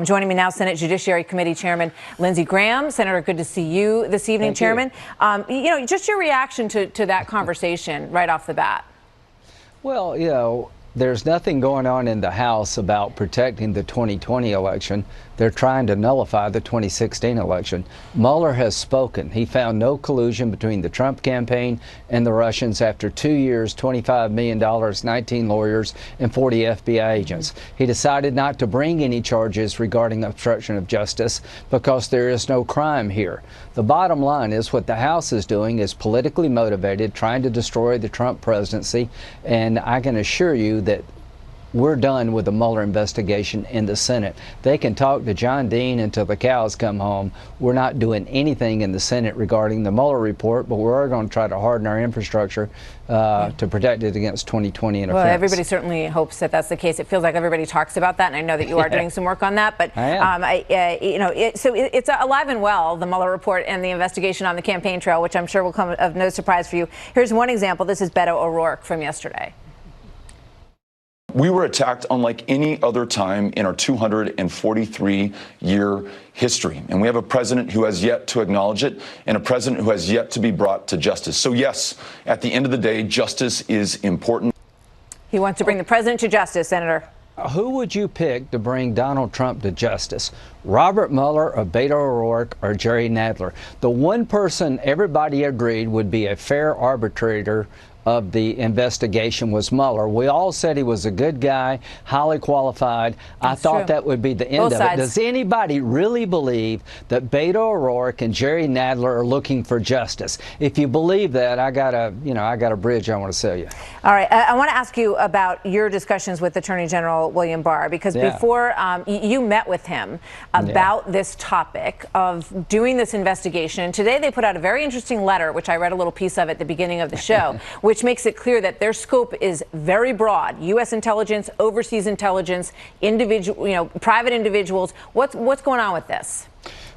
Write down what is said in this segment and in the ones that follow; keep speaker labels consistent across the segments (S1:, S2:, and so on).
S1: Joining me now, Senate Judiciary Committee Chairman Lindsey Graham. Senator, good to see you this evening, Chairman. Just your reaction to that conversation right off the bat.
S2: Well, there's nothing going on in the House about protecting the 2020 election. They're trying to nullify the 2016 election. Mueller has spoken. He found no collusion between the Trump campaign and the Russians after 2 years, $25 million, 19 lawyers, and 40 FBI agents. He decided not to bring any charges regarding obstruction of justice because there is no crime here. The bottom line is what the House is doing is politically motivated, trying to destroy the Trump presidency, and I can assure you that we're done with the Mueller investigation in the Senate. They can talk to John Dean until the cows come home. We're not doing anything in the Senate regarding the Mueller report, but we're going to try to harden our infrastructure to protect it against 2020 interference. Well,
S1: everybody certainly hopes that that's the case. It feels like everybody talks about that, and I know that you are doing some work on that. But it's alive and well, the Mueller report and the investigation on the campaign trail, which I'm sure will come of no surprise for you. Here's one example. This is Beto O'Rourke from yesterday.
S3: We were attacked unlike any other time in our 243-year history. And we have a president who has yet to acknowledge it and a president who has yet to be brought to justice. So, yes, at the end of the day, justice is important.
S1: He wants to bring the president to justice, Senator.
S2: Who would you pick to bring Donald Trump to justice? Robert Mueller or Beto O'Rourke or Jerry Nadler? The one person everybody agreed would be a fair arbitrator of the investigation was Mueller. We all said he was a good guy, highly qualified. I thought that would be the end of it. Does anybody really believe that Beto O'Rourke and Jerry Nadler are looking for justice? If you believe that, I got a bridge I want to sell you.
S1: All right, I want to ask you about your discussions with Attorney General William Barr, because before you met with him about this topic of doing this investigation. Today they put out a very interesting letter, which I read a little piece of at the beginning of the show, which makes it clear that their scope is very broad. U.S. intelligence, overseas intelligence, private individuals. What's going on with this?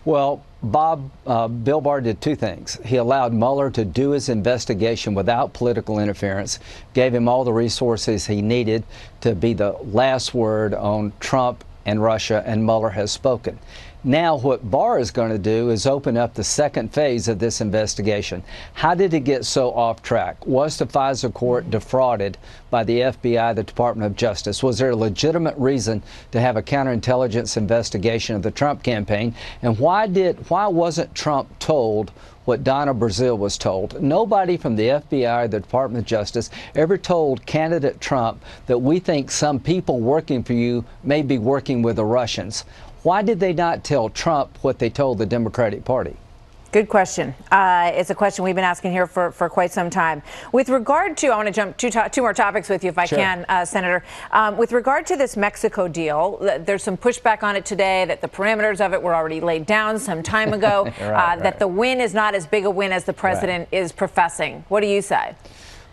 S2: Well, Bill Barr did two things. He allowed Mueller to do his investigation without political interference, gave him all the resources he needed to be the last word on Trump and Russia, and Mueller has spoken. Now what Barr is going to do is open up the second phase of this investigation. How did it get so off track? Was the FISA court defrauded by the FBI, the Department of Justice? Was there a legitimate reason to have a counterintelligence investigation of the Trump campaign? And why wasn't Trump told what Donna Brazile was told? Nobody from the FBI, the Department of Justice, ever told candidate Trump that we think some people working for you may be working with the Russians. Why did they not tell Trump what they told the Democratic Party?
S1: Good question. It's a question we've been asking here for quite some time. With regard to, I want to jump two more topics with you if I can, Senator. With regard to this Mexico deal, there's some pushback on it today that the parameters of it were already laid down some time ago, that the win is not as big a win as the president is professing. What do you say?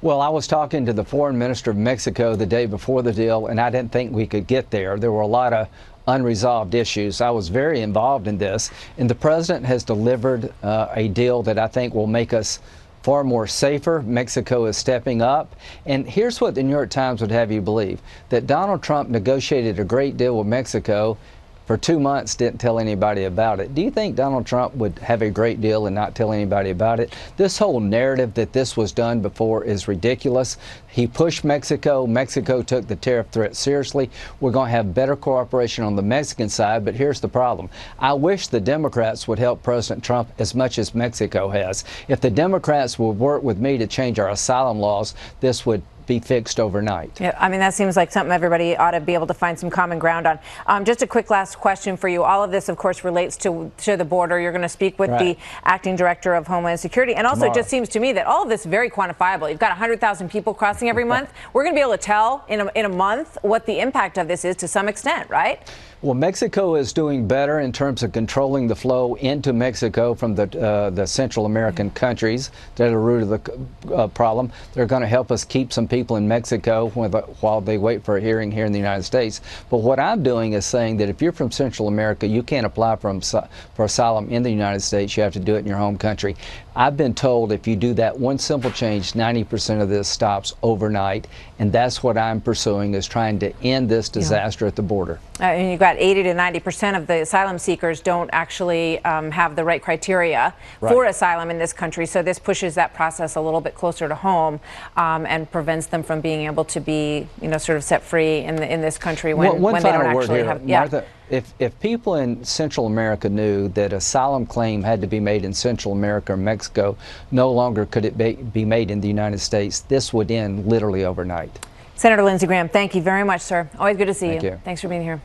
S2: Well, I was talking to the foreign minister of Mexico the day before the deal, and I didn't think we could get there. There were a lot of unresolved issues. I was very involved in this, and the president has delivered a deal that I think will make us far more safer. Mexico is stepping up. And here's what the New York Times would have you believe, that Donald Trump negotiated a great deal with Mexico for 2 months, didn't tell anybody about it. Do you think Donald Trump would have a great deal and not tell anybody about it? This whole narrative that this was done before is ridiculous. He pushed Mexico. Mexico took the tariff threat seriously. We're going to have better cooperation on the Mexican side, but here's the problem. I wish the Democrats would help President Trump as much as Mexico has. If the Democrats would work with me to change our asylum laws, this would be fixed overnight.
S1: Yeah, I mean, that seems like something everybody ought to be able to find some common ground on. Just a quick last question for you. All of this, of course, relates to the border. You're going to speak with the acting director of Homeland Security. And also, it just seems to me that all of this is very quantifiable. You've got 100,000 people crossing every month. We're going to be able to tell in a month what the impact of this is to some extent, right?
S2: Well, Mexico is doing better in terms of controlling the flow into Mexico from the Central American countries that are the root of the problem. They're going to help us keep some people in Mexico while they wait for a hearing here in the United States. But what I'm doing is saying that if you're from Central America, you can't apply for asylum in the United States. You have to do it in your home country. I've been told if you do that one simple change, 90% of this stops overnight. And that's what I'm pursuing, is trying to end this disaster at the border.
S1: And you've got that 80 to 90% of the asylum seekers don't actually have the right criteria for asylum in this country. So this pushes that process a little bit closer to home and prevents them from being able to be, sort of set free in this country when they don't actually have.
S2: Martha, if people in Central America knew that asylum claim had to be made in Central America or Mexico, no longer could it be made in the United States, this would end literally overnight.
S1: Senator Lindsey Graham, thank you very much, sir. Always good to see you.
S2: Thank you.
S1: Thanks for being here.